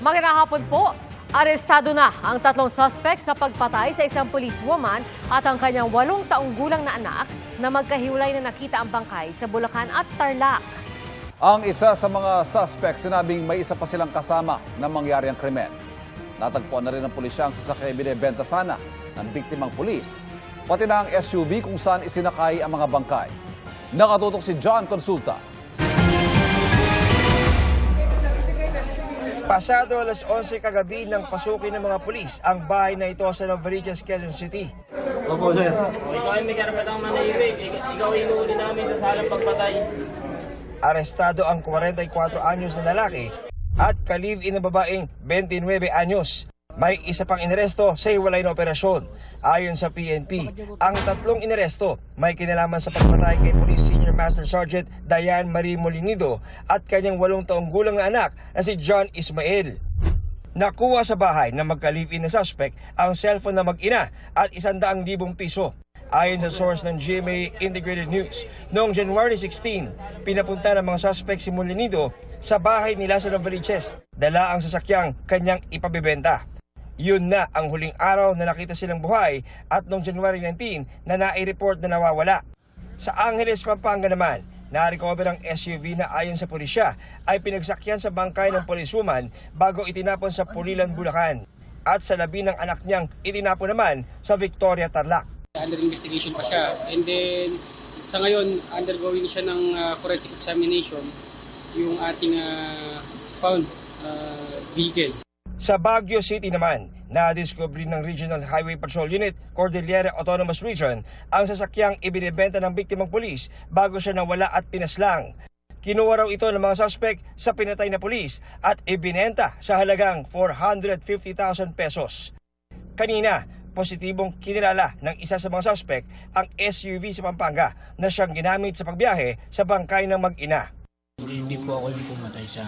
Magandang hapon po. Arestado na ang 3 suspect sa pagpatay sa isang policewoman at ang kanyang 8 taong gulang na anak na magkahiwalay na nakita ang bangkay sa Bulacan at Tarlac. Ang isa sa mga suspect sinabing may isa pa silang kasama na mangyari ang krimen. Natagpuan na rin ng pulisya ang sasakyang binebenta sana ng biktimang pulis, pati na ang SUV kung saan isinakay ang mga bangkay. Nakatutok si John Consulta. Pasado alas 11 kagabi nang pasukin ng mga pulis ang bahay na ito sa Novaliches, Quezon City. Opo, sir. Ikaw ay may karapatang manahimik. Ikaw ay inuuli namin sa salang pagpatay. Arestado ang 44 anyos na lalaki at ka-live-in na babaeng 29 anyos. May isa pang inaresto sa hiwalay na operasyon. Ayon sa PNP, ang 3 inaresto may kinalaman sa pagpatay kay Police Senior Master Sergeant Diane Marie Molinido at kanyang 8 taong gulang na anak na si John Ismael. Nakuha sa bahay ng magka-live-in na suspect ang cellphone na mag-ina at 100,000 piso. Ayon sa source ng GMA Integrated News, noong January 16, pinapunta ng mga suspect si Molinido sa bahay nila sa Novaliches. Dala ang sasakyang kanyang ipabibenta. Yun na ang huling araw na nakita silang buhay at noong January 19 na nai-report na nawawala. Sa Angeles, Pampanga naman, na-recover ang SUV na ayon sa pulisya ay pinagsakyan sa bangkay ng policewoman bago itinapon sa Pulilan, Bulacan. At sa labi ng anak niyang itinapon naman sa Victoria, Tarlac. Under investigation pa siya. And then, sa ngayon, undergoing siya ng forensic examination yung ating found vehicle. Sa Baguio City naman, na-discovery ng Regional Highway Patrol Unit, Cordillera Autonomous Region, ang sasakyang ibinibenta ng biktimang pulis bago siya nawala at pinaslang. Kinuha raw ito ng mga suspect sa pinatay na pulis at ibinenta sa halagang 450,000 pesos. Kanina, positibong kinilala ng isa sa mga suspect ang SUV sa Pampanga na siyang ginamit sa pagbiyahe sa bangkay ng mag-ina. Hindi po ako yung pumatay sa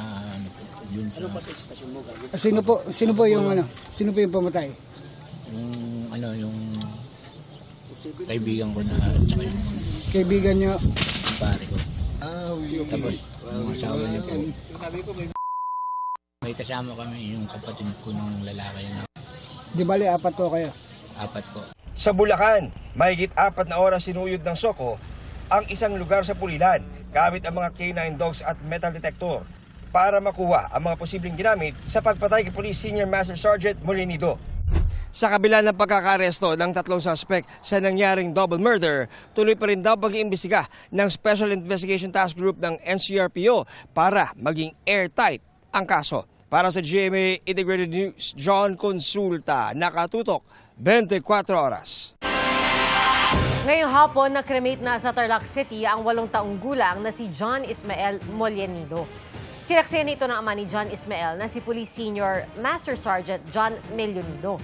yun sa... Sino po yung pumatay? Yung kaibigan ko na tsaka yung Kaibigan niyo? pare ko. Tapos yung asawa niya po. May kasama kami yung kapatid ko ng lalaki na Di bali, 4 po kayo. 4 po. Sa Bulacan, mahigit 4 na oras sinuyod ng Soko ang isang lugar sa Pulilan gamit ang mga K9 dogs at metal detector para makuha ang mga posibleng ginamit sa pagpatay kay Police Senior Master Sergeant Molinido. Sa kabila ng pagkakaresto ng 3 suspect sa nangyaring double murder, tuloy pa rin daw pag-iimbestiga ng Special Investigation Task Group ng NCRPO para maging airtight ang kaso. Para sa GMA Integrated News, John Consulta, nakatutok 24 oras. Ngayong hapon, na-cremate na sa Tarlac City ang 8 taong gulang na si John Ismael Molinido. Sinaksihan ito ng ama ni John Ismael na si Police Senior Master Sergeant John Melonido.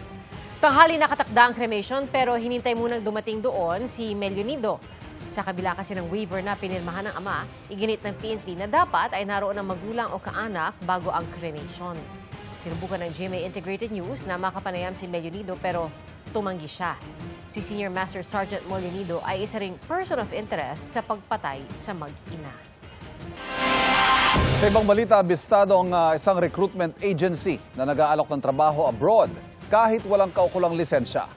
Tanghali nakatakda ang cremation pero hinintay munang dumating doon si Melonido. Sa kabila kasi ng waiver na pinirmahan ng ama, iginit ng PNP na dapat ay naroon ng magulang o kaanak bago ang cremation. Sinubukan ng GMA Integrated News na makapanayam si Melonido pero tumanggi siya. Si Senior Master Sergeant Molinido ay isa ring person of interest sa pagpatay sa mag-ina. Sa ibang balita, abistado ang isang recruitment agency na nag-aalok ng trabaho abroad kahit walang kaukulang lisensya.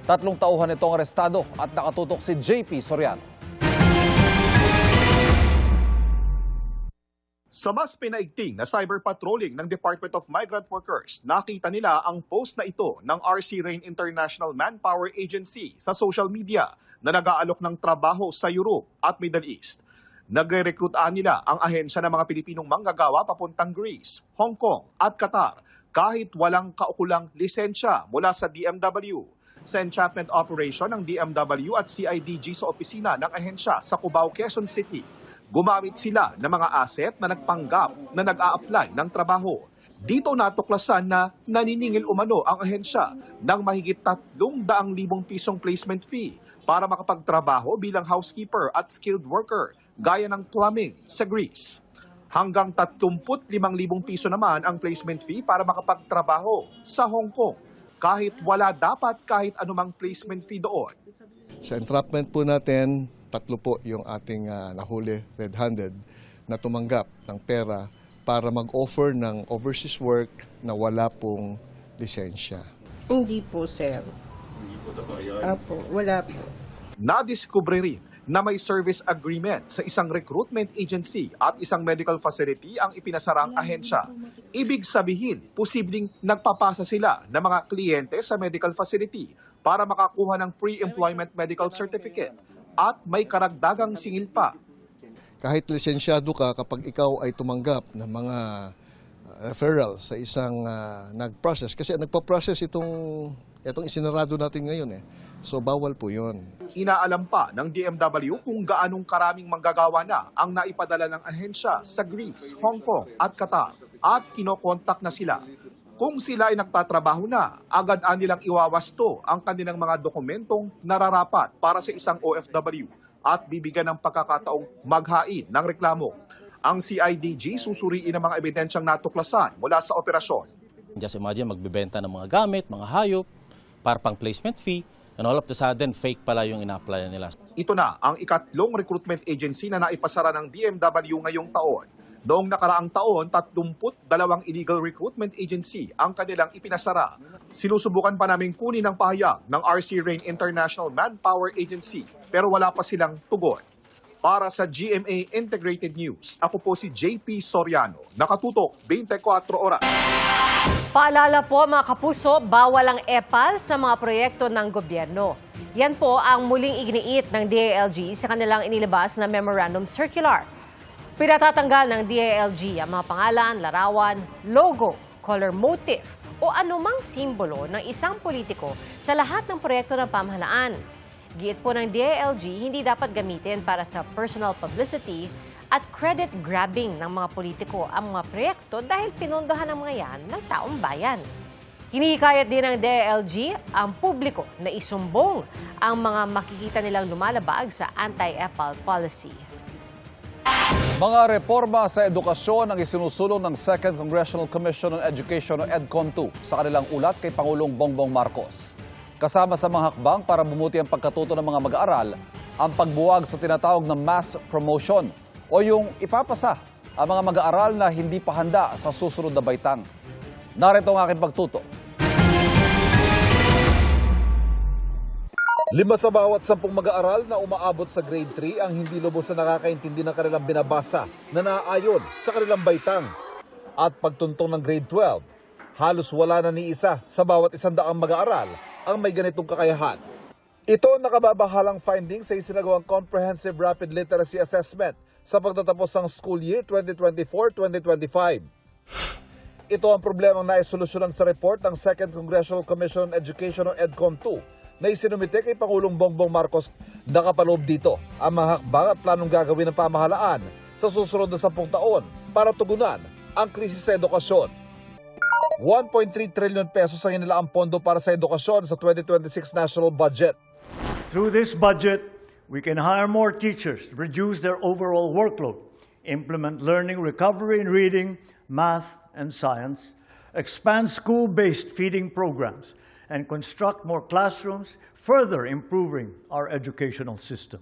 3 tauhan itong arestado at nakatutok si JP Soriano. Sa mas pinaigting na cyber patrolling ng Department of Migrant Workers, nakita nila ang post na ito ng RC Rain International Manpower Agency sa social media na nag-aalok ng trabaho sa Europe at Middle East. Nagre-recruitaan nila ang ahensya ng mga Pilipinong manggagawa papuntang Greece, Hong Kong at Qatar kahit walang kaukulang lisensya mula sa DMW. Sa entrapment operation ng DMW at CIDG sa opisina ng ahensya sa Cubao, Quezon City, gumamit sila ng mga asset na nagpanggap na nag-a-apply ng trabaho. Dito natuklasan na naniningil umano ang ahensya ng mahigit 300,000 pisong placement fee para makapagtrabaho bilang housekeeper at skilled worker gaya ng plumbing sa Greece. Hanggang 35,000 piso naman ang placement fee para makapagtrabaho sa Hong Kong kahit wala dapat kahit anumang placement fee doon. Sa entrapment po natin, 3 po yung ating nahuli red-handed na tumanggap ng pera para mag-offer ng overseas work na wala pong lisensya. Hindi po, sir. Apo, wala po. Nadiskubre rin na may service agreement sa isang recruitment agency at isang medical facility ang ipinasarang ahensya. Ibig sabihin, posibleng nagpapasa sila ng mga kliyente sa medical facility para makakuha ng pre-employment medical certificate at may karagdagang singil pa. Kahit lisensyado ka, kapag ikaw ay tumanggap ng mga referral sa isang nag-process, kasi nagpa-process itong isinarado natin ngayon So bawal po yun. Inaalam pa ng DMW kung gaanong karaming manggagawa na ang naipadala ng ahensya sa Greece, Hong Kong at Qatar at kinokontak na sila. Kung sila ay nagtatrabaho na, agad nilang iwawasto ang kanilang mga dokumentong nararapat para sa isang OFW at bibigyan ng pagkakataong maghain ng reklamo. Ang CIDG susuriin ang mga ebidensyang natuklasan mula sa operasyon. Just imagine, magbibenta ng mga gamit, mga hayop, para pang placement fee, and all of the sudden, fake pala yung ina-apply nila. Ito na ang ikatlong recruitment agency na naipasara ng DMW ngayong taon. Noong nakaraang taon, 32 illegal recruitment agency ang kanilang ipinasara. Sinusubukan pa namin kunin ang pahayag ng RC Rain International Manpower Agency, pero wala pa silang tugon. Para sa GMA Integrated News, ako po si JP Soriano, nakatutok 24 oras. Paalala po mga kapuso, bawal ang EPAL sa mga proyekto ng gobyerno. Yan po ang muling iginiit ng DILG sa kanilang inilabas na Memorandum Circular. Pinatatanggal ng DILG ang mga pangalan, larawan, logo, color motif o anumang simbolo ng isang politiko sa lahat ng proyekto ng pamahalaan. Giit po ng DILG, hindi dapat gamitin para sa personal publicity at credit grabbing ng mga politiko ang mga proyekto dahil pinondohan ng mga yan ng taong bayan. Hinihikayat din ng DILG ang publiko na isumbong ang mga makikita nilang lumalabag sa anti-EPAL policy. Mga reforma sa edukasyon ang isinusulong ng Second Congressional Commission on Education o EDCOM2 sa kanilang ulat kay Pangulong Bongbong Marcos. Kasama sa mga hakbang para bumuti ang pagkatuto ng mga mag-aaral, ang pagbuwag sa tinatawag na mass promotion o yung ipapasa ang mga mag-aaral na hindi pa handa sa susunod na baitang. Narito ang aking pagtuto. 5 sa bawat 10 mag-aaral na umaabot sa grade 3 ang hindi lubos na nakakaintindi ng kanilang binabasa na naaayon sa kanilang baitang. At pagtuntong ng grade 12, halos wala na ni isa sa bawat 100 mag-aaral ang may ganitong kakayahan. Ito ang nakababahalang findings sa isinagawang Comprehensive Rapid Literacy Assessment sa pagtatapos ng school year 2024-2025. Ito ang problemang naisolusyonan sa report ng Second Congressional Commission on Education o EDCOM2 na isinumite kay Pangulong Bongbong Marcos. Nakapaloob dito ang mga hakbang at planong gagawin ng pamahalaan sa susunod na 10 taon para tugunan ang krisis sa edukasyon. 1.3 trillion pesos ang inilaang pondo para sa edukasyon sa 2026 national budget. Through this budget, we can hire more teachers, reduce their overall workload, implement learning recovery in reading, math, and science, expand school-based feeding programs, and construct more classrooms, further improving our educational system.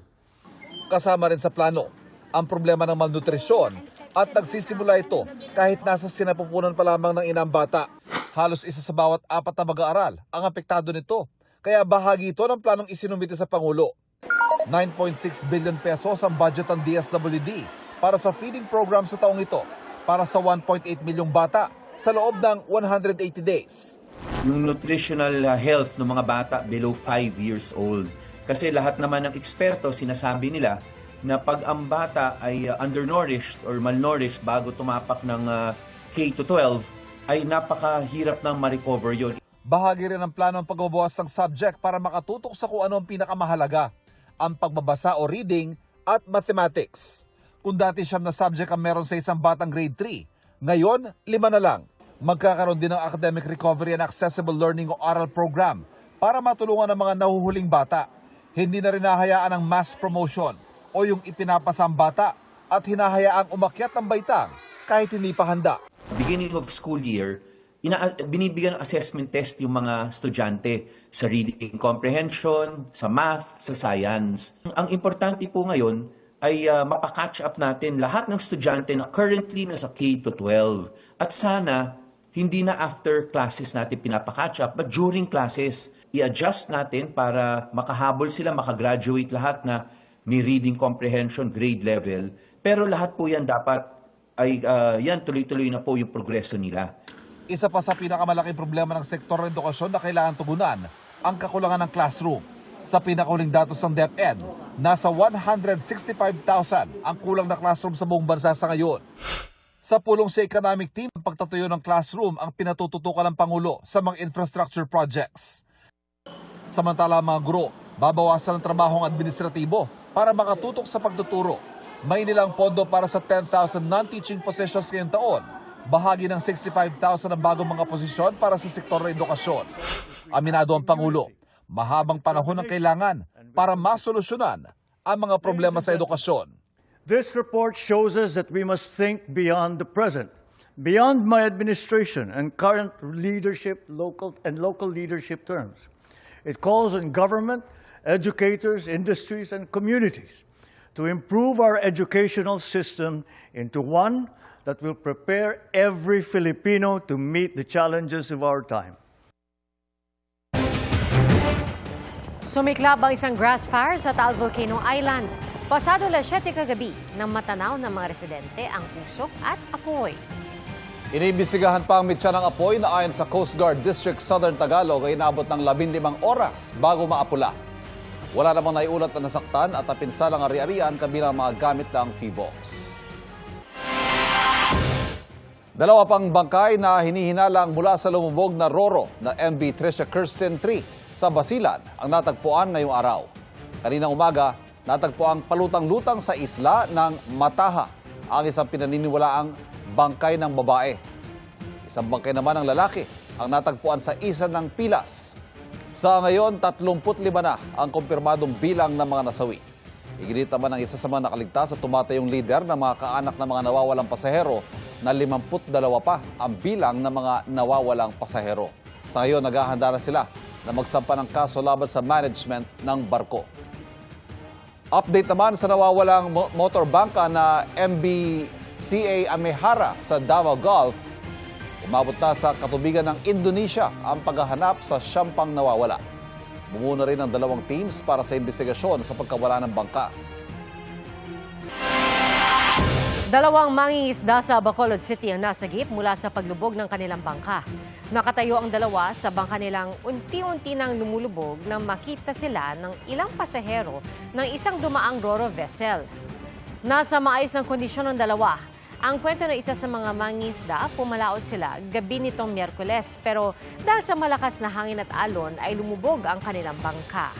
Kasama rin sa plano ang problema ng malnutrisyon at nagsisimula ito kahit nasa sinapupunan pa lamang ng inang bata. Halos 1 sa bawat 4 na mag-aaral ang apektado nito. Kaya bahagi ito ng planong isinumite sa Pangulo. 9.6 billion pesos ang budget ng DSWD para sa feeding program sa taong ito para sa 1.8 milyong bata sa loob ng 180 days. Yung nutritional health ng mga bata below 5 years old. Kasi lahat naman ng eksperto sinasabi nila na pag ang bata ay undernourished or malnourished bago tumapak ng K-12 ay napakahirap nang ma-recover yun. Bahagi rin ang plano ng pagbabawas ng subject para makatutok sa kung ano ang pinakamahalaga, ang pagbabasa o reading at mathematics. Kung dati 9 na subject ang meron sa isang batang grade 3, ngayon 5 na lang. Magkakaroon din ng academic recovery and accessible learning o ARAL program para matulungan ang mga nahuhuling bata. Hindi na rin nahayaan ang mass promotion o yung ipinapasang bata at hinahayaang umakyat ang baitang kahit hindi pa handa. Beginning of school year, binibigyan ng assessment test yung mga estudyante sa reading comprehension, sa math, sa science. Ang importante po ngayon, ay mapakatch up natin lahat ng estudyante na currently nasa K-12. At sana, hindi na after classes natin pinapakatch up, but during classes, i-adjust natin para makahabol sila, makagraduate lahat na may reading comprehension grade level. Pero lahat po yan dapat ay yan tuloy-tuloy na po yung progreso nila. Isa pa sa pinakamalaking problema ng sektor ng edukasyon na kailangan tugunan, ang kakulangan ng classroom. Sa pinakahuling datos ng DepEd, nasa 165,000 ang kulang na classroom sa buong bansa sa ngayon. Sa pulong sa economic team, ang pagtatuyo ng classroom ang pinatututukan ng Pangulo sa mga infrastructure projects. Samantala mga guro, babawasan ang trabahong administratibo para makatutok sa pagtuturo. May nilang pondo para sa 10,000 non-teaching positions ngayong taon. Bahagi ng 65,000 ang bagong mga posisyon para sa sektor ng edukasyon. Aminado ang Pangulo, mahabang panahon ang kailangan para masolusyonan ang mga problema sa edukasyon. This report shows us that we must think beyond the present, beyond my administration and current leadership, local leadership terms. It calls on government, educators, industries, and communities to improve our educational system into one that will prepare every Filipino to meet the challenges of our time. Sumiklab ang isang grass fire sa Taal Volcano Island. Pasado alas 7 kagabi nang matanaw ng mga residente ang usok at apoy. Iniimbestigahan pa ang mitya ng apoy na ayon sa Coast Guard District Southern Tagalog ay inabot ng 15 oras bago maapula. Wala namang naiulat na nasaktan at napinsalang ari-arian kabilang mga gamit ng PHIVOLCS. Dalawa pang bangkay na hinihinalang mula sa lumubog na Roro na MV Tricia Kirsten 3 sa Basilan ang natagpuan ngayong araw. Kaninang umaga, natagpuan palutang-lutang sa isla ng Mataha ang isang pinaniniwalaang bangkay ng babae. Isang bangkay naman ng lalaki ang natagpuan sa isa ng Pilas. Sa ngayon, 35 na ang kumpirmadong bilang ng mga nasawi. Iginit naman ng isa sa mga nakaligtas at tumatayong lider ng mga kaanak ng mga nawawalang pasahero na 52 pa ang bilang ng mga nawawalang pasahero. Sa ngayon, naghahanda na sila na magsampa ng kaso laban sa management ng barko. Update naman sa nawawalang motorbangka na MV CA Amehara sa Davao Gulf. Umabot na sa katubigan ng Indonesia ang paghahanap sa siyam pang nawawala. Bumuna rin ang 2 teams para sa investigasyon sa pagkawala ng bangka. 2 mangingisda sa Bacolod City ang nasagip mula sa paglubog ng kanilang bangka. Nakatayo ang 2 sa bangka nilang unti-unti nang lumulubog nang makita sila ng ilang pasahero ng isang dumaang Roro vessel. Nasa maayos ng kondisyon ng 2. Ang kwento ng isa sa mga mangingisda, pumalaot sila gabi nitong Miyerkules pero dahil sa malakas na hangin at alon ay lumubog ang kanilang bangka.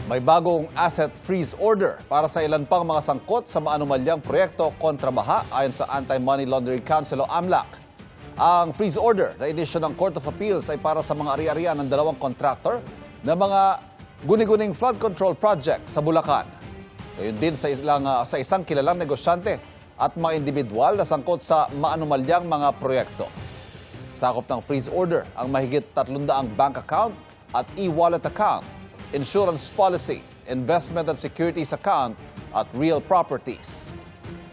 May bagong asset freeze order para sa ilan pang mga sangkot sa maanumalyang proyekto kontra baha ayon sa Anti-Money Laundering Council o AMLAC. Ang freeze order na inisyu ng Court of Appeals ay para sa mga ari-arian ng 2 contractor na mga guni-guning flood control project sa Bulacan. Gayon din sa isang kilalang negosyante at mga individual na sangkot sa maanumalyang mga proyekto. Sakop ng freeze order ang mahigit 300 bank account at e-wallet account, insurance policy, investment and securities account at real properties.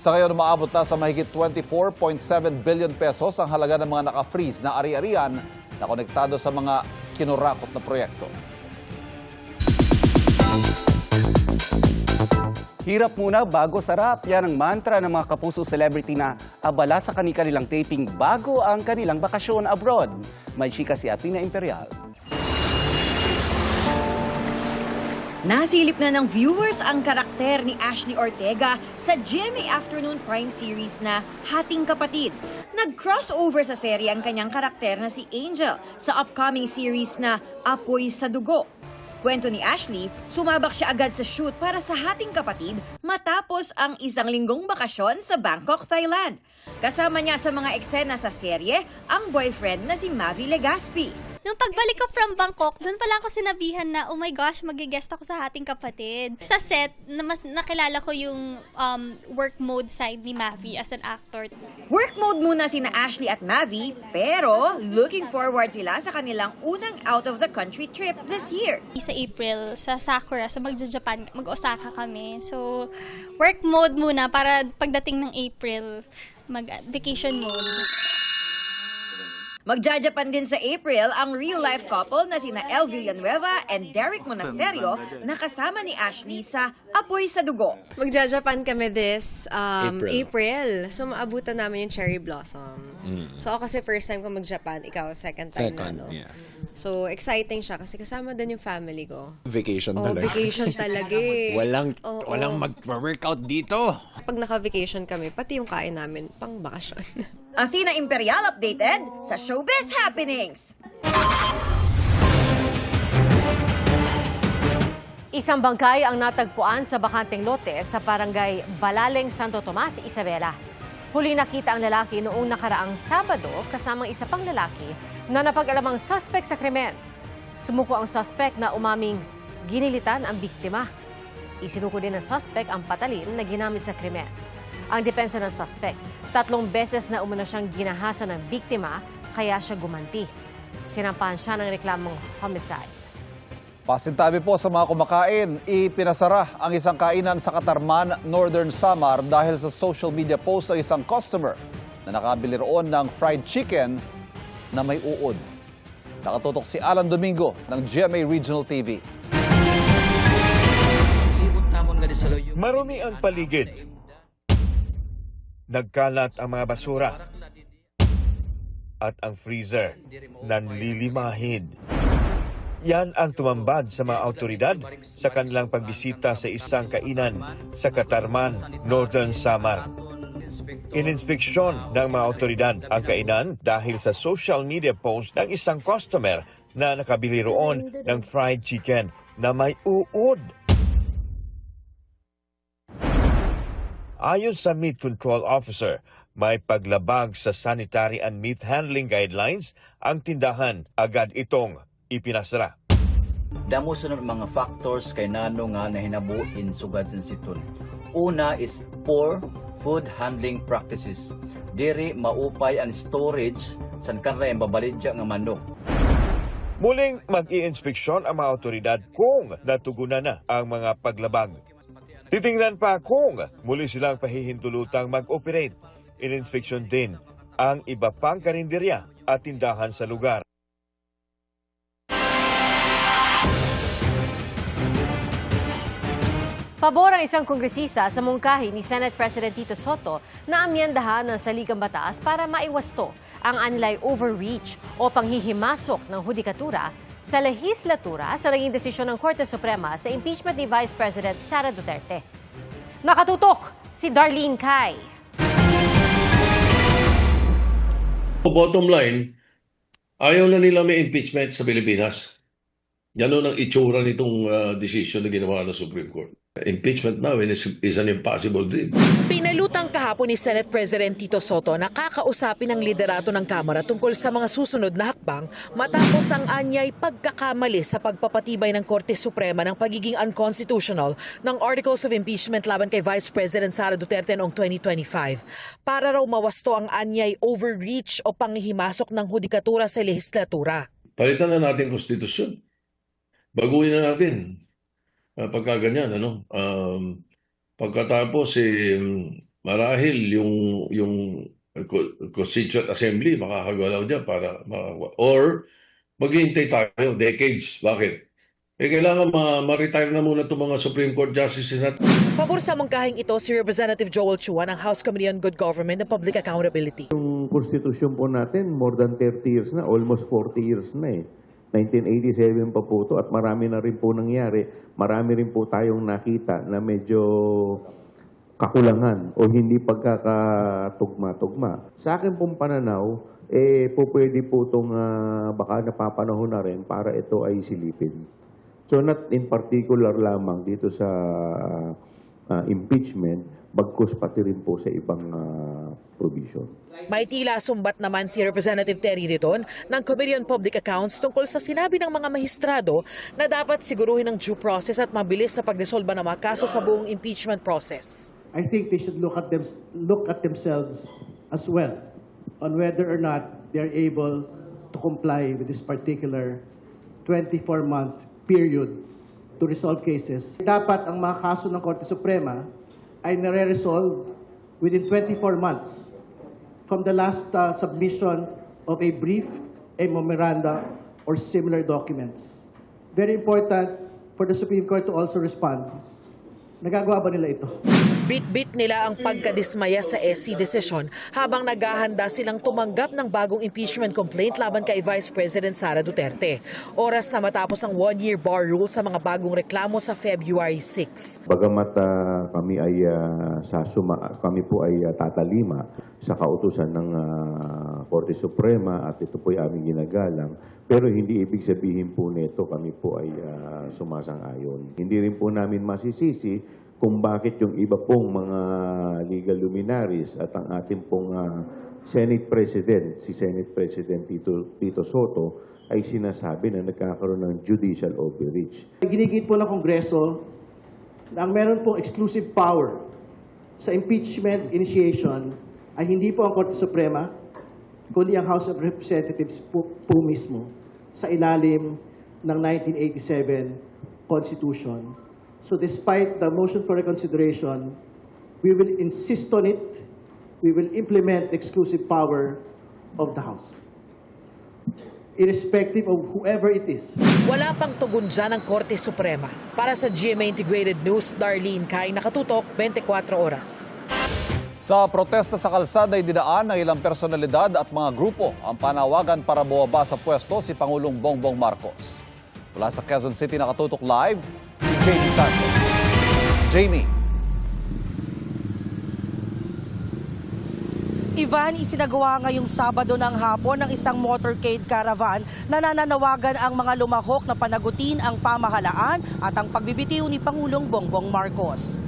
Sa ngayon, umaabot na sa mahigit 24.7 billion pesos ang halaga ng mga naka-freeze na ari-arian na konektado sa mga kinurakot na proyekto. Hirap muna bago sarap. Yan ang mantra ng mga kapuso celebrity na abala sa kanilang taping bago ang kanilang bakasyon abroad. May chika si Athena Imperial. Nasilip na ng viewers ang karakter ni Ashley Ortega sa GMA Afternoon Prime series na Hating Kapatid. Nag-crossover sa serye ang kanyang karakter na si Angel sa upcoming series na Apoy sa Dugo. Kwento ni Ashley, sumabak siya agad sa shoot para sa Hating Kapatid matapos ang 1 linggong bakasyon sa Bangkok, Thailand. Kasama niya sa mga eksena sa serye ang boyfriend na si Mavi Legaspi. Nung pagbalik ko from Bangkok, doon pala ako sinabihan na, oh my gosh, mag-guest ako sa Hating Kapatid. Sa set, mas nakilala ko yung work mode side ni Mavi as an actor. Work mode muna sina Ashley at Mavi, pero looking forward sila sa kanilang unang out-of-the-country trip this year. Sa April, sa Sakura, sa Japan, mag-Osaka kami. So, work mode muna para pagdating ng April, mag-vacation mode. Magja-Japan din sa April ang real-life couple na sina El Villanueva and Derek Monasterio na kasama ni Ashley sa Apoy sa Dugo. Magja-Japan kami this April. So, maabutan namin yung cherry blossom. So, ako kasi first time ko mag-Japan. Ikaw, second time na, no? Yeah. So, exciting siya kasi kasama din yung family ko. Vacation talaga. Vacation talaga eh. Walang mag-workout dito. Pag naka-vacation kami, pati yung kain namin, pang bakasyon. Athena Imperial updated sa Showbiz Happenings. Isang bangkay ang natagpuan sa bakanteng lote sa barangay Balaleng, Santo Tomas, Isabela. Huli nakita ang lalaki noong nakaraang Sabado kasamang isa pang lalaki na napag-alamang suspect sa krimen. Sumuko ang suspect na umaming ginilitan ang biktima. Isinuko din ng suspect ang patalim na ginamit sa krimen. Ang depensa ng suspect, 3 beses na umano siyang ginahasa ng biktima kaya siya gumanti. Sinampahan siya ng reklamong homicide. Pasintabi po sa mga kumakain, ipinasara ang isang kainan sa Katarman, Northern Samar dahil sa social media post ng isang customer na nakabili roon ng fried chicken na may uod. Nakatutok si Alan Domingo ng GMA Regional TV. Marumi ang paligid. Nagkalat ang mga basura at ang freezer nanlilimahid. Yan ang tumambad sa mga autoridad sa kanilang pagbisita sa isang kainan sa Katarman, Northern Samar. Ininspeksyon ng mga autoridad ang kainan dahil sa social media post ng isang customer na nakabili roon ng fried chicken na may uod. Ayon sa Meat Control Officer, may paglabag sa sanitary and meat handling guidelines ang tindahan. Agad itong ipinasara. Damo sunod mga factors kay nano nga nahinabuin sugad sa siton. Una is poor food handling practices. Diri maupay ang storage san kanray babalidya nga manok. Muling mag-iinspeksyon ang mga autoridad kung natugunan na ang mga paglabag. Titingnan pa kung muli silang pahihintulutang mag-operate. Ininspeksyon din ang iba pang karinderya at tindahan sa lugar. Pabor ang isang kongresista sa mungkahi ni Senate President Tito Soto na amyendahan ng saligang batas para maiwasto ang anilay overreach o panghihimasok ng hudikatura sa lehislatura sa naging desisyon ng Korte Suprema sa impeachment ni Vice President Sara Duterte. Nakatutok si Darlene Kai. Bottom line, ayaw na nila may impeachment sa Pilipinas. Yan ang itsura nitong decision na ginawa ng Supreme Court. Impeachment now is an impossible dream. Pinalutang kahapon ni Senate President Tito Soto na kakausapin ang liderato ng Kamara tungkol sa mga susunod na hakbang matapos ang anyay pagkakamali sa pagpapatibay ng Korte Suprema ng pagiging unconstitutional ng Articles of Impeachment laban kay Vice President Sara Duterte noong 2025. Para raw mawasto ang anyay overreach o panghihimasok ng hudikatura sa lehislatura. Palitan na natin konstitusyon. Baguhin na natin. Pagka ganyan, pagkatapos marahil yung Constituent Assembly makakagalaw dyan para or maghihintay tayo decades. Bakit? Kailangan ma-retire na muna itong mga Supreme Court Justices natin. Pabor sa mungkahing ito si Representative Joel Chua ng House Committee on Good Government and Public Accountability. Yung konstitusyon po natin, more than 30 years na, almost 40 years na eh. 1987 pa po ito at marami na rin po nangyari. Marami rin po tayong nakita na medyo kakulangan o hindi pagkakatugma-tugma. Sa akin pong pananaw, po pwede po itong baka napapanahon na rin para ito ay silipin. So not in particular lamang dito sa impeachment, bagkus pati rin po sa ibang provision. May tila sumbat naman si Representative Terry Riton ng Committee on Public Accounts tungkol sa sinabi ng mga mahistrado na dapat siguruhin ang due process at mabilis sa pagdesolba ng mga kaso sa buong impeachment process. I think they should look at themselves as well on whether or not they're able to comply with this particular 24-month period to resolve cases. Dapat ang mga kaso ng Korte Suprema ay nare-resolve within 24 months from the last submission of a brief, a memoranda, or similar documents. Very important for the Supreme Court to also respond. Nagagawa ba nila ito? Bit-bit nila ang pagkadismaya sa SC decision habang naghahanda silang tumanggap ng bagong impeachment complaint laban kay Vice President Sara Duterte. Oras na matapos ang one-year bar rule sa mga bagong reklamo sa February 6. Bagamat kami po ay tatalima sa kautusan ng Korte Suprema at ito po ay aming ginagalang, pero hindi ibig sabihin po nito kami po ay sumasang-ayon. Hindi rin po namin masisisi kung bakit yung iba pong mga legal luminaries at ang ating pong Senate President, si Senate President Tito Soto, ay sinasabi na nagkakaroon ng judicial overreach. Ginigit po ng Kongreso na ang meron pong exclusive power sa impeachment initiation ay hindi po ang Korte Suprema, kundi ang House of Representatives po mismo sa ilalim ng 1987 Constitution. So despite the motion for reconsideration, we will insist on it. We will implement the exclusive power of the House, irrespective of whoever it is. Wala pang tugon dyan ng Korte Suprema. Para sa GMA Integrated News, Darlene Kai, nakatutok 24 oras. Sa protesta sa kalsada ay dinaan ng ilang personalidad at mga grupo ang panawagan para bumaba sa pwesto si Pangulong Bongbong Marcos. Mula sa Quezon City, nakatutok live si Jamie Santos. Jamie. Ivan, isinagawa ngayong Sabado ng hapon ng isang motorcade caravan na nananawagan ang mga lumahok na panagutin ang pamahalaan at ang pagbibitiw ni Pangulong Bongbong Marcos.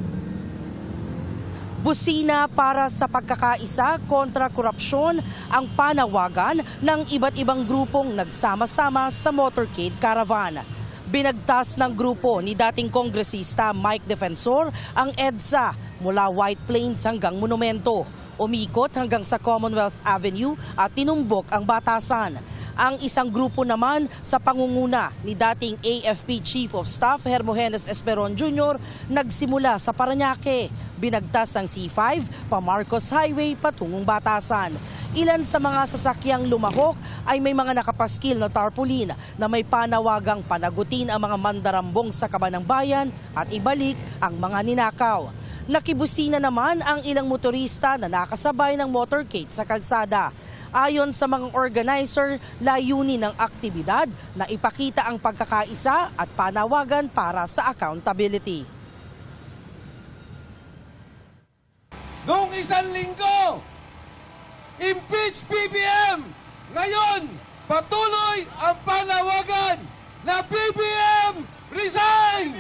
Busina para sa pagkakaisa kontra korupsyon ang panawagan ng iba't ibang grupong nagsama-sama sa motorcade caravan. Binagtas ng grupo ni dating kongresista Mike Defensor ang EDSA mula White Plains hanggang Monumento. Umikot hanggang sa Commonwealth Avenue at tinumbok ang batasan. Ang isang grupo naman sa pangunguna ni dating AFP Chief of Staff Hermogenes Esperon Jr. nagsimula sa Parañaque. Binagtas ang C5 pa Marcos Highway patungong batasan. Ilan sa mga sasakyang lumahok ay may mga nakapaskil na tarpaulin na may panawagang panagutin ang mga mandarambong sa kaban ng bayan at ibalik ang mga ninakaw. Nakibusina naman ang ilang motorista na nakasabay ng motorcade sa kalsada. Ayon sa mga organizer, layunin ng aktibidad na ipakita ang pagkakaisa at panawagan para sa accountability. Noong isang linggo, impeach BBM! Ngayon, patuloy ang panawagan na BBM resign!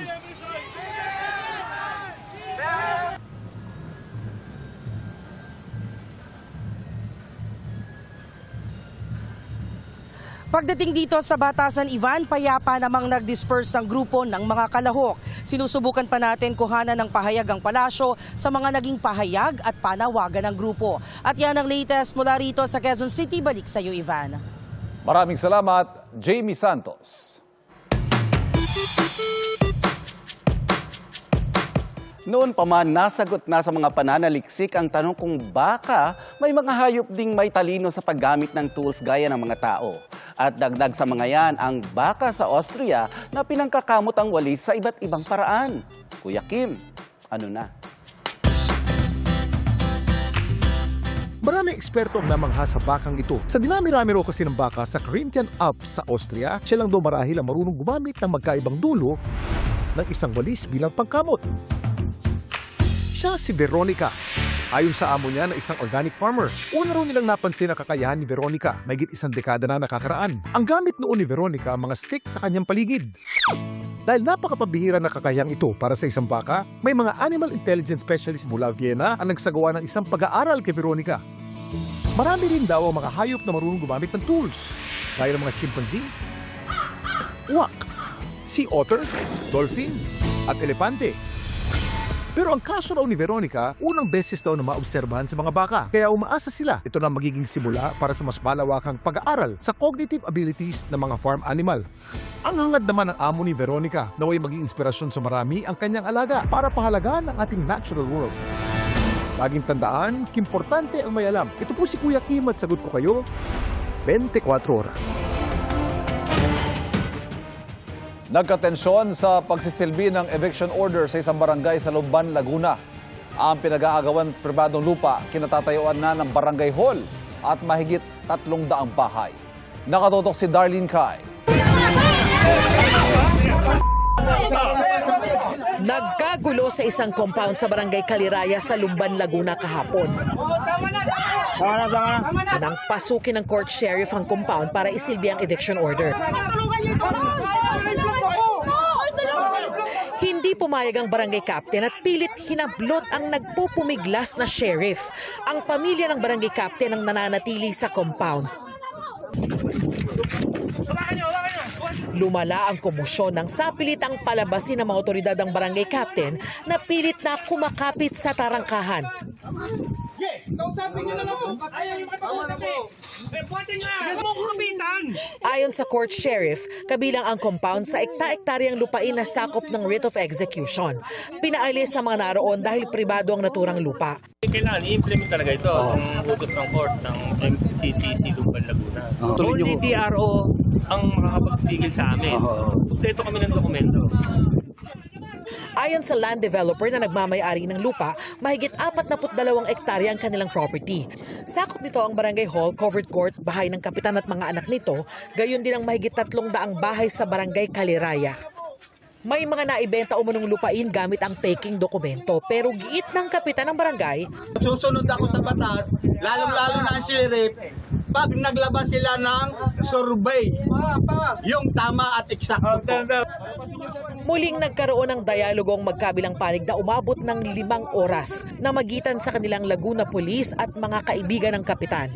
Pagdating dito sa batasan, Ivan, payapa namang nag-disperse ang grupo ng mga kalahok. Sinusubukan pa natin kuhanan ng pahayag ang palasyo sa mga naging pahayag at panawagan ng grupo. At yan ang latest mula rito sa Quezon City. Balik sa iyo, Ivan. Maraming salamat, Jamie Santos. Noon pa man, nasagot na sa mga pananaliksik ang tanong kung baka may mga hayop ding may talino sa paggamit ng tools gaya ng mga tao. At dagdag sa mga yan, ang baka sa Austria na pinangkakamot ang walis sa iba't ibang paraan. Kuya Kim, ano na? Maraming eksperto ang namangha sa bakang ito. Sa dinami-rami raw kasi ng baka sa Carinthian Alps sa Austria, siya lang daw marahil ang marunong gumamit ng magkaibang dulo ng isang walis bilang pangkamot. Siya si Veronica. Ayon sa amo niya na isang organic farmer, una raw nilang napansin ang kakayahan ni Veronica, mahigit 1 dekada na nakakaraan. Ang gamit noon ni Veronica ang mga stick sa kanyang paligid. Dahil napakapabihira na kakayang ito para sa isang baka, may mga animal intelligence specialist mula Vienna ang nagsagawa ng isang pag-aaral kay Veronica. Marami rin daw ang mga hayop na marunong gumamit ng tools, gaya ng mga chimpanzee, uwak, sea otter, dolphin, at elepante. Pero ang kaso raw ni Veronica, unang beses daw na maobserbahan sa mga baka. Kaya umaasa sila, ito na magiging simula para sa mas malawakang pag-aaral sa cognitive abilities ng mga farm animal. Ang hangad naman ng amo ni Veronica, naway maging inspirasyon sa marami ang kanyang alaga para pahalagaan ang ating natural world. Laging tandaan, importante ang may alam. Ito po si Kuya Kim at sagot ko kayo, 24 oras. Nagkatensyon sa pagsisilbi ng eviction order sa isang barangay sa Lumban, Laguna. Ang pinag-aagawan pribadong lupa, kinatatayuan na ng barangay hall at mahigit 300 bahay. Nakatutok si Darlene Kai. Nagkagulo sa isang compound sa barangay Kaliraya sa Lumban, Laguna kahapon. Nang pasukin ng court sheriff ang compound para isilbi ang eviction order. Hindi pumayag ang barangay captain at pilit hinablot ang nagpupumiglas na sheriff. Ang pamilya ng barangay captain ang nananatili sa compound. Lumala ang komosyon nang sapilit ang palabasin ng mga otoridad ng barangay captain na pilit na kumakapit sa tarangkahan. Ayon sa court sheriff, kabilang ang compound sa ekta-ektaryang lupain na sakop ng writ of execution. Pinaalis sa mga naroon dahil pribado ang naturang lupa. Kailangan i-implement talaga ito ang utos ng court ng MCTC Lumban, Laguna. Only TRO ang makakapagpigil sa amin. Kompleto kami ng dokumento. Ayon sa land developer na nagmamay-ari ng lupa, mahigit 42 hektarya ang kanilang property. Sakop nito ang barangay hall, covered court, bahay ng kapitan at mga anak nito, gayon din ang mahigit 300 bahay sa barangay Kaliraya. May mga naibenta umunong lupain gamit ang faking dokumento, pero giit ng kapitan ng barangay, susunod ako sa batas, lalong-lalo na ang sheriff, pag naglabas sila ng survey, yung tama at eksakto. Muling nagkaroon ng dialogong magkabilang panig na umabot ng 5 oras na magitan sa kanilang Laguna Police at mga kaibigan ng kapitan.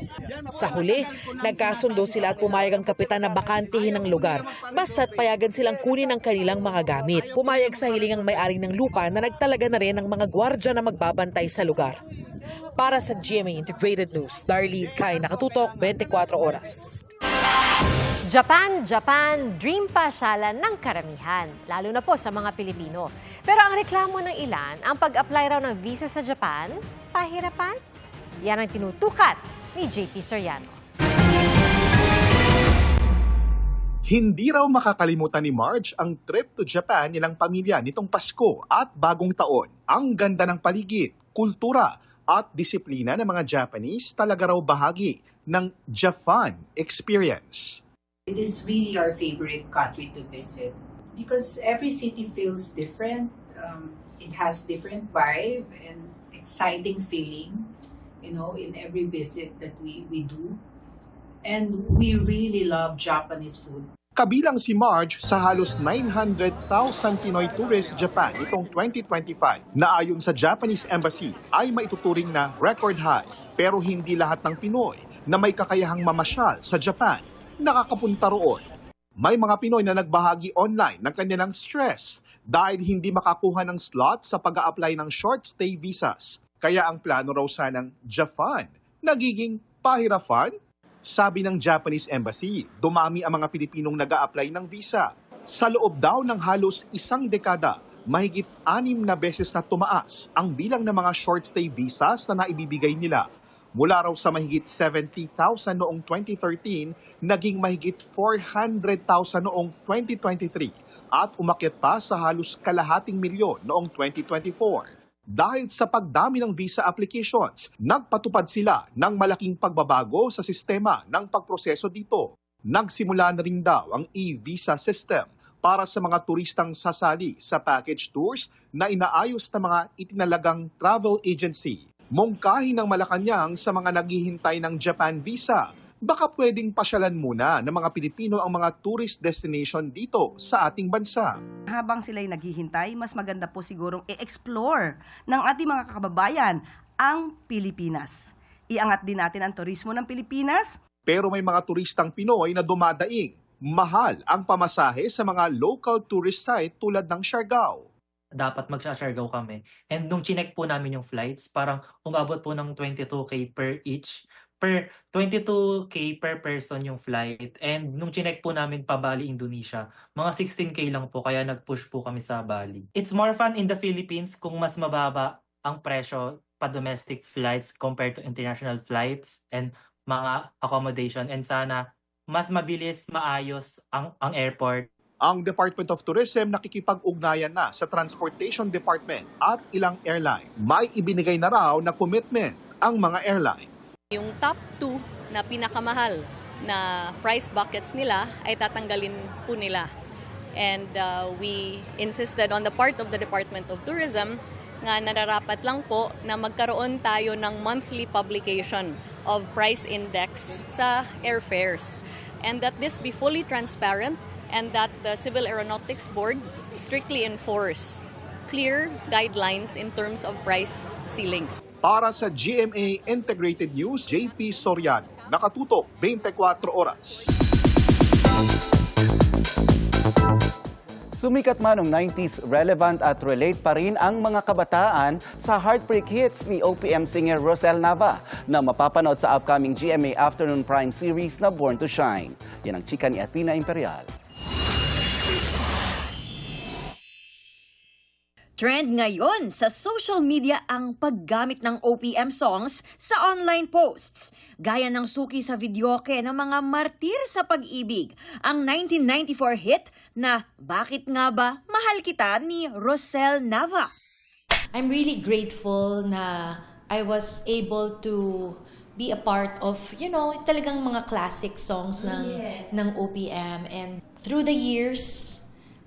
Sa huli, nagkasundo sila at pumayag ang kapitan na bakantihin ang lugar, basta't payagan silang kunin ang kanilang mga gamit. Pumayag sa hiling ang may-ari ng lupa na nagtalaga na rin ng mga gwardya na magbabantay sa lugar. Para sa GMA Integrated News, Darlene Kai, nakatutok 24 oras. Japan, dream pasyalan ng karamihan, lalo na po sa mga Pilipino. Pero ang reklamo ng ilan, ang pag-apply raw ng visa sa Japan, pahirapan? Yan ang tinutukat ni JP Soriano. Hindi raw makakalimutan ni Marge ang trip to Japan nilang pamilya nitong Pasko at Bagong Taon. Ang ganda ng paligid, kultura at disiplina ng mga Japanese talaga raw bahagi ng Japan experience. It is really our favorite country to visit because every city feels different. It has different vibe and exciting feeling, in every visit that we do. And we really love Japanese food. Kabilang si Marge sa halos 900,000 Pinoy tourists Japan itong 2025 na ayon sa Japanese Embassy ay maituturing na record high. Pero hindi lahat ng Pinoy na may kakayahang mamasyal sa Japan nakakapunta roon. May mga Pinoy na nagbahagi online ng kanilang stress dahil hindi makakuha ng slot sa pag-a-apply ng short stay visas. Kaya ang plano raw sanang Japan nagiging pahirapan? Sabi ng Japanese Embassy, dumami ang mga Pilipinong nag-a-apply ng visa. Sa loob daw ng halos 1 dekada, mahigit 6 na beses na tumaas ang bilang ng mga short stay visas na naibibigay nila. Mula raw sa mahigit 70,000 noong 2013, naging mahigit 400,000 noong 2023 at umakyat pa sa halos 250,000 noong 2024. Dahil sa pagdami ng visa applications, nagpatupad sila ng malaking pagbabago sa sistema ng pagproseso dito. Nagsimula na rin daw ang e-visa system para sa mga turistang sasali sa package tours na inaayos ng mga itinalagang travel agency. Mungkahi ng Malacanang sa mga naghihintay ng Japan visa, baka pwedeng pasyalan muna ng mga Pilipino ang mga tourist destination dito sa ating bansa. Habang sila'y naghihintay, mas maganda po sigurong i-explore ng ating mga kababayan ang Pilipinas. Iangat din natin ang turismo ng Pilipinas. Pero may mga turistang Pinoy na dumadaing. Mahal ang pamasahe sa mga local tourist site tulad ng Siargao. Dapat mag-Siargao kami. And nung chinek po namin yung flights, parang umabot po ng 22K per each. 22K per person yung flight. And nung chinek po namin pa Bali, Indonesia, mga 16K lang po, kaya nag-push po kami sa Bali. It's more fun in the Philippines kung mas mababa ang presyo pa domestic flights compared to international flights and mga accommodation. And sana mas mabilis, maayos ang airport. Ang Department of Tourism nakikipag-ugnayan na sa Transportation Department at ilang airline. May ibinigay na raw na commitment ang mga airline. Yung top 2 na pinakamahal na price buckets nila ay tatanggalin po nila. And we insisted on the part of the Department of Tourism nga nararapat lang po na magkaroon tayo ng monthly publication of price index sa airfares. And that this be fully transparent and that the Civil Aeronautics Board strictly enforce clear guidelines in terms of price ceilings. Para sa GMA Integrated News, JP Soriano, nakatutok 24 oras. Sumikat man noong 90s, relevant at relate pa rin ang mga kabataan sa heartbreak hits ni OPM singer Rosel Nava na mapapanood sa upcoming GMA Afternoon Prime series na Born to Shine. Yan ang chika ni Athena Imperial. Trend ngayon sa social media ang paggamit ng OPM songs sa online posts. Gaya ng suki sa videoke ng mga martir sa pag-ibig, ang 1994 hit na Bakit Nga Ba Mahal Kita ni Rosel Nava. I'm really grateful na I was able to be a part of, talagang mga classic songs ng OPM. And through the years,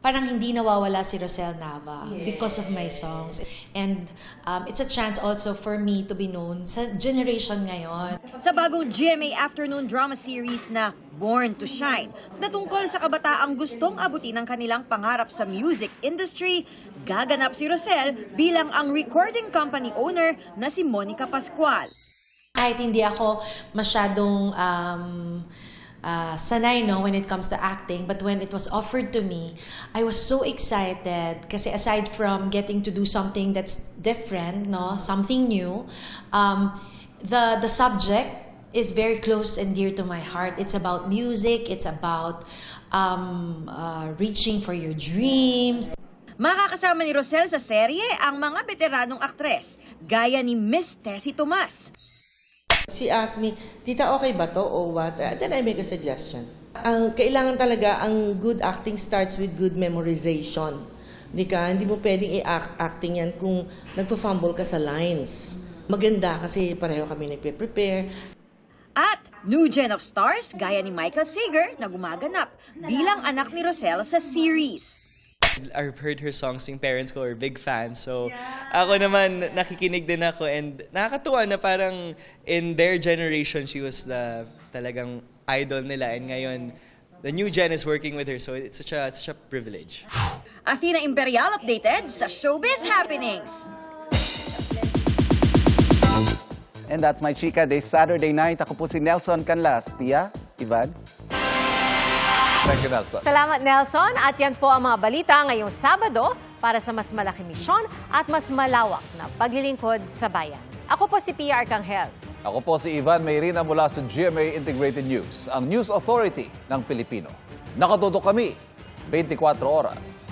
parang hindi nawawala si Rosel Nava because of my songs. And it's a chance also for me to be known sa generation ngayon. Sa bagong GMA Afternoon Drama Series na Born to Shine, na tungkol sa kabataang gustong abutin ang kanilang pangarap sa music industry, gaganap si Rosel bilang ang recording company owner na si Monica Pascual. Kahit hindi ako masyadong sanay when it comes to acting, but when it was offered to me, I was so excited kasi aside from getting to do something that's different, something new, the subject is very close and dear to my heart. It's about music, it's about reaching for your dreams. Makakasama ni Rosel sa serye ang mga veteranong aktres, gaya ni Miss Tessie Tomas. She asked me, Tita, okay ba to o what? Then I make a suggestion. Kailangan talaga, ang good acting starts with good memorization. Hindi mo pwedeng i-acting yan kung nagpa-fumble ka sa lines. Maganda kasi pareho kami nagpe-prepare. At new gen of stars gaya ni Michael Sager na gumaganap bilang anak ni Rosel sa series. I've heard her songs, yung parents ko are big fans. So, ako naman, nakikinig din ako. And nakakatuwa na parang in their generation, she was the talagang idol nila. And ngayon, the new gen is working with her. So, it's such a privilege. Athena Imperial updated sa Showbiz Happenings. And that's my chika this Saturday night. Ako po si Nelson Canlas. Pia, Ivan. Thank you, Nelson. Salamat, Nelson. At yan po ang mga balita ngayong Sabado para sa mas malaking misyon at mas malawak na paglilingkod sa bayan. Ako po si Pia Arcangel. Ako po si Ivan Mayrina mula sa GMA Integrated News, ang News Authority ng Pilipino. Nakatutok kami 24 oras.